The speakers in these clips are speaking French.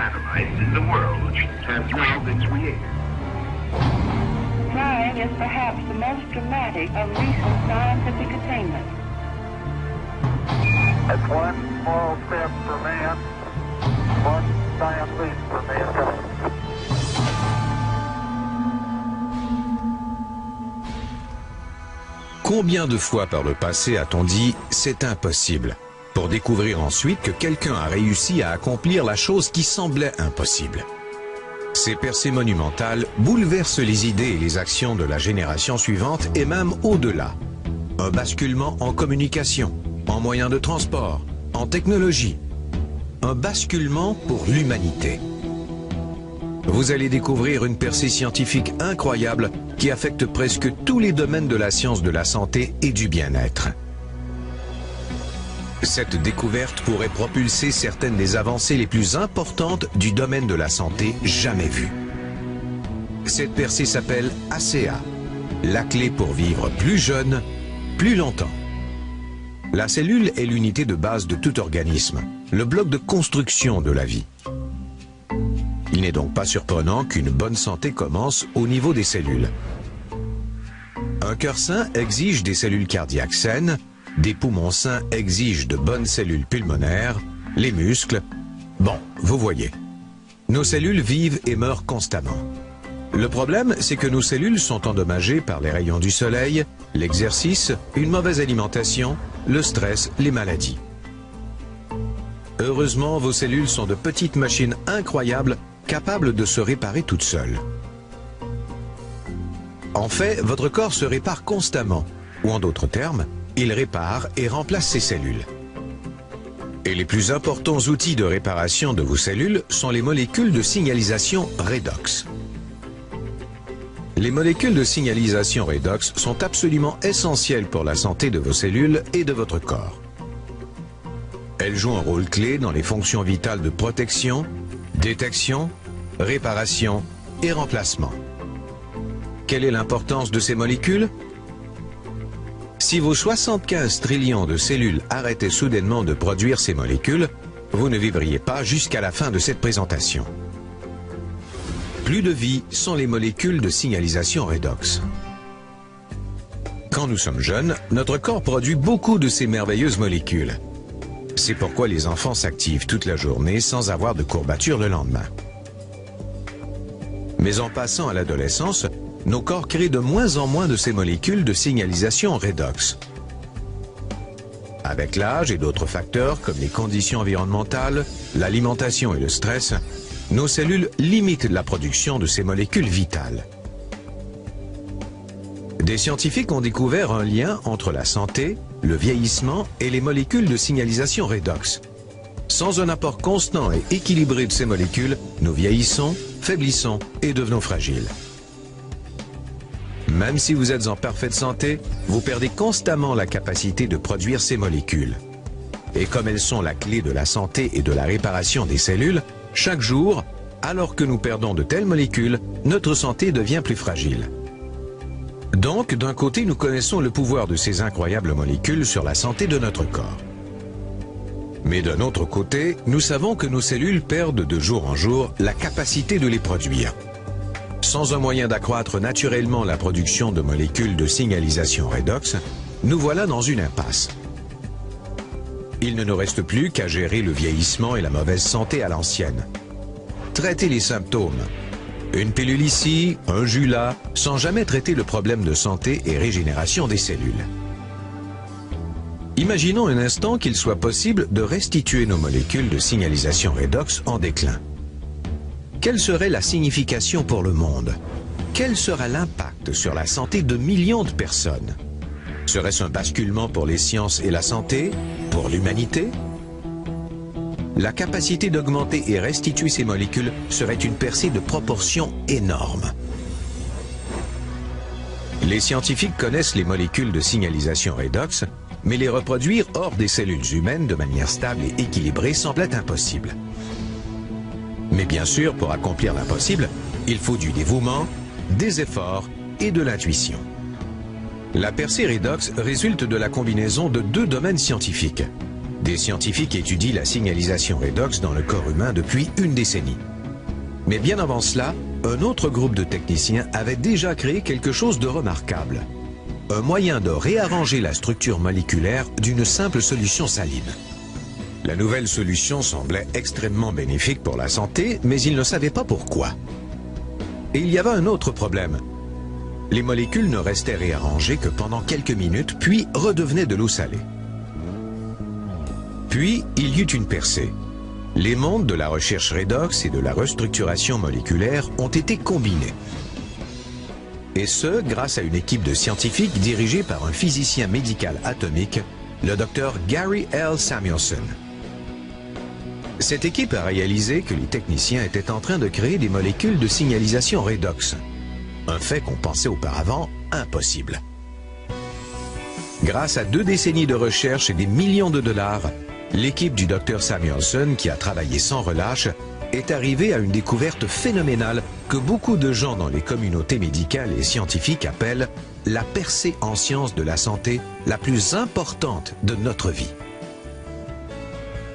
satellites in the world have now been created. Flying is perhaps the most dramatic of recent scientific attainments. It's one small step for man, one giant leap for mankind. Combien de fois par le passé a-t-on dit « c'est impossible » pour découvrir ensuite que quelqu'un a réussi à accomplir la chose qui semblait impossible. Ces percées monumentales bouleversent les idées et les actions de la génération suivante et même au-delà. Un basculement en communication, en moyens de transport, en technologie. Un basculement pour l'humanité. Vous allez découvrir une percée scientifique incroyable qui affecte presque tous les domaines de la science de la santé et du bien-être. Cette découverte pourrait propulser certaines des avancées les plus importantes du domaine de la santé jamais vues. Cette percée s'appelle ACA, la clé pour vivre plus jeune, plus longtemps. La cellule est l'unité de base de tout organisme, le bloc de construction de la vie. Il n'est donc pas surprenant qu'une bonne santé commence au niveau des cellules. Un cœur sain exige des cellules cardiaques saines, des poumons sains exigent de bonnes cellules pulmonaires, les muscles... Bon, vous voyez. Nos cellules vivent et meurent constamment. Le problème, c'est que nos cellules sont endommagées par les rayons du soleil, l'exercice, une mauvaise alimentation, le stress, les maladies. Heureusement, vos cellules sont de petites machines incroyables, capables de se réparer toutes seules. En fait, votre corps se répare constamment, ou en d'autres termes, il répare et remplace ses cellules. Et les plus importants outils de réparation de vos cellules sont les molécules de signalisation redox. Les molécules de signalisation redox sont absolument essentielles pour la santé de vos cellules et de votre corps. Elles jouent un rôle clé dans les fonctions vitales de protection, détection, réparation et remplacement. Quelle est l'importance de ces molécules ? Si vos 75 trillions de cellules arrêtaient soudainement de produire ces molécules, vous ne vivriez pas jusqu'à la fin de cette présentation. Plus de vie sont les molécules de signalisation redox. Quand nous sommes jeunes, notre corps produit beaucoup de ces merveilleuses molécules. C'est pourquoi les enfants s'activent toute la journée sans avoir de courbatures le lendemain. Mais en passant à l'adolescence, nos corps créent de moins en moins de ces molécules de signalisation redox. Avec l'âge et d'autres facteurs comme les conditions environnementales, l'alimentation et le stress, nos cellules limitent la production de ces molécules vitales. Des scientifiques ont découvert un lien entre la santé, le vieillissement et les molécules de signalisation redox. Sans un apport constant et équilibré de ces molécules, nous vieillissons, faiblissons et devenons fragiles. Même si vous êtes en parfaite santé, vous perdez constamment la capacité de produire ces molécules. Et comme elles sont la clé de la santé et de la réparation des cellules, chaque jour, alors que nous perdons de telles molécules, notre santé devient plus fragile. Donc, d'un côté, nous connaissons le pouvoir de ces incroyables molécules sur la santé de notre corps. Mais d'un autre côté, nous savons que nos cellules perdent de jour en jour la capacité de les produire. Sans un moyen d'accroître naturellement la production de molécules de signalisation redox, nous voilà dans une impasse. Il ne nous reste plus qu'à gérer le vieillissement et la mauvaise santé à l'ancienne. Traiter les symptômes. Une pilule ici, un jus là, sans jamais traiter le problème de santé et régénération des cellules. Imaginons un instant qu'il soit possible de restituer nos molécules de signalisation redox en déclin. Quelle serait la signification pour le monde? Quel sera l'impact sur la santé de millions de personnes? Serait-ce un basculement pour les sciences et la santé? Pour l'humanité? La capacité d'augmenter et restituer ces molécules serait une percée de proportions énormes. Les scientifiques connaissent les molécules de signalisation redox, mais les reproduire hors des cellules humaines de manière stable et équilibrée semble être impossible. Mais bien sûr, pour accomplir l'impossible, il faut du dévouement, des efforts et de l'intuition. La percée redox résulte de la combinaison de deux domaines scientifiques. Des scientifiques étudient la signalisation redox dans le corps humain depuis une décennie. Mais bien avant cela, un autre groupe de techniciens avait déjà créé quelque chose de remarquable. Un moyen de réarranger la structure moléculaire d'une simple solution saline. La nouvelle solution semblait extrêmement bénéfique pour la santé, mais ils ne savaient pas pourquoi. Et il y avait un autre problème. Les molécules ne restaient réarrangées que pendant quelques minutes, puis redevenaient de l'eau salée. Puis, il y eut une percée. Les mondes de la recherche redox et de la restructuration moléculaire ont été combinés. Et ce, grâce à une équipe de scientifiques dirigée par un physicien médical atomique, le Dr Gary L. Samuelson. Cette équipe a réalisé que les techniciens étaient en train de créer des molécules de signalisation redox. Un fait qu'on pensait auparavant impossible. Grâce à 2 décennies de recherche et des millions de dollars, l'équipe du Dr Samuelson, qui a travaillé sans relâche, est arrivée à une découverte phénoménale que beaucoup de gens dans les communautés médicales et scientifiques appellent la percée en sciences de la santé la plus importante de notre vie.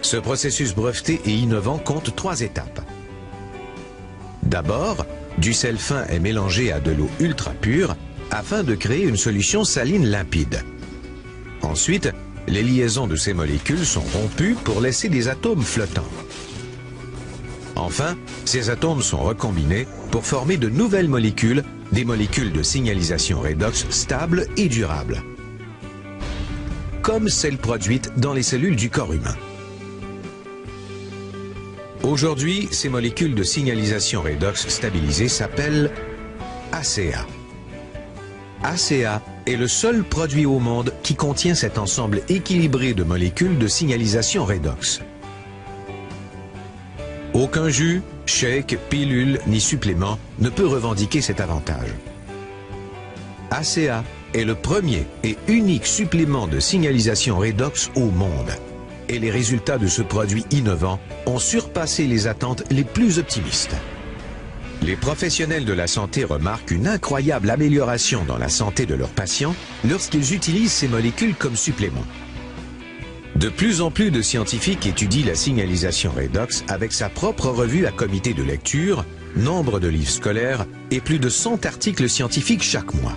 Ce processus breveté et innovant compte 3 étapes. D'abord, du sel fin est mélangé à de l'eau ultra pure afin de créer une solution saline limpide. Ensuite, les liaisons de ces molécules sont rompues pour laisser des atomes flottants. Enfin, ces atomes sont recombinés pour former de nouvelles molécules, des molécules de signalisation redox stables et durables, comme celles produites dans les cellules du corps humain. Aujourd'hui, ces molécules de signalisation redox stabilisées s'appellent ACA. ACA est le seul produit au monde qui contient cet ensemble équilibré de molécules de signalisation redox. Aucun jus, shake, pilule ni supplément ne peut revendiquer cet avantage. ACA est le premier et unique supplément de signalisation redox au monde. Et les résultats de ce produit innovant ont surpassé les attentes les plus optimistes. Les professionnels de la santé remarquent une incroyable amélioration dans la santé de leurs patients lorsqu'ils utilisent ces molécules comme supplément. De plus en plus de scientifiques étudient la signalisation redox avec sa propre revue à comité de lecture, nombre de livres scolaires et plus de 100 articles scientifiques chaque mois.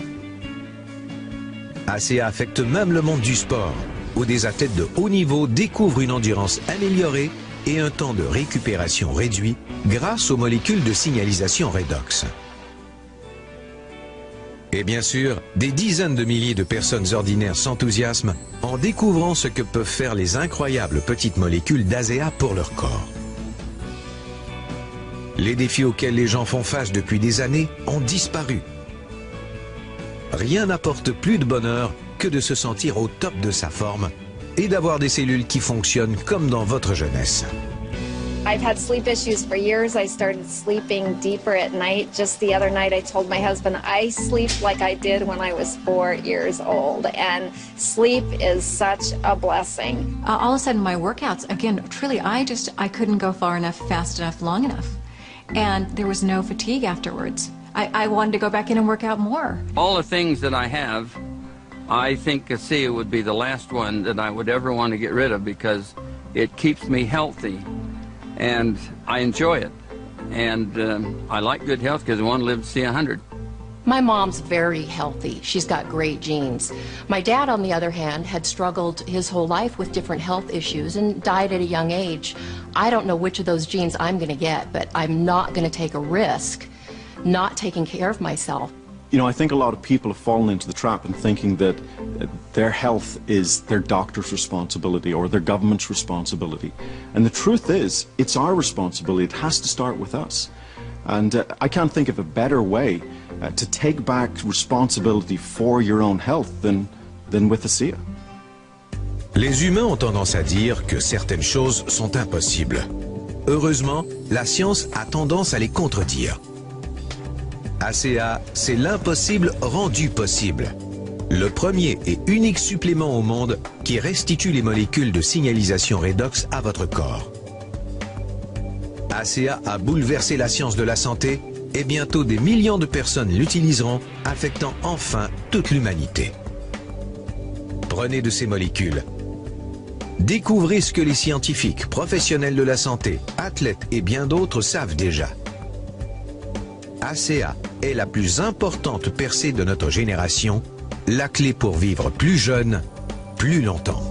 ACA affecte même le monde du sport, où des athlètes de haut niveau découvrent une endurance améliorée et un temps de récupération réduit grâce aux molécules de signalisation redox. Et bien sûr, des dizaines de milliers de personnes ordinaires s'enthousiasment en découvrant ce que peuvent faire les incroyables petites molécules d'ACA pour leur corps. Les défis auxquels les gens font face depuis des années ont disparu. Rien n'apporte plus de bonheur que de se sentir au top de sa forme et d'avoir des cellules qui fonctionnent comme dans votre jeunesse. I've had sleep issues for years. I started sleeping deeper at night. Just the other night I told my husband I sleep like I did when I was 4 years old, and sleep is such a blessing. All of a sudden my workouts, again, truly I couldn't go far enough, fast enough, long enough. And there was no fatigue afterwards. I wanted to go back in and work out more. All the things that I have, I think ACA would be the last one that I would ever want to get rid of because it keeps me healthy and I enjoy it. And I like good health because I want to live to see 100. My mom's very healthy. She's got great genes. My dad, on the other hand, had struggled his whole life with different health issues and died at a young age. I don't know which of those genes I'm going to get, but I'm not going to take a risk not taking care of myself. You know, I think a lot of people have fallen into the trap in thinking that their health is their doctor's responsibility or their government's responsibility. And the truth is, it's our responsibility. It has to start with us. And I can't think of a better way to take back responsibility for your own health than with ACA. Les humains ont tendance à dire que certaines choses sont impossibles. Heureusement, la science a tendance à les contredire. ACA, c'est l'impossible rendu possible. Le premier et unique supplément au monde qui restitue les molécules de signalisation redox à votre corps. ACA a bouleversé la science de la santé et bientôt des millions de personnes l'utiliseront, affectant enfin toute l'humanité. Prenez de ces molécules Découvrez ce que les scientifiques, professionnels de la santé, athlètes et bien d'autres savent déjà. ACA est la plus importante percée de notre génération, la clé pour vivre plus jeune, plus longtemps.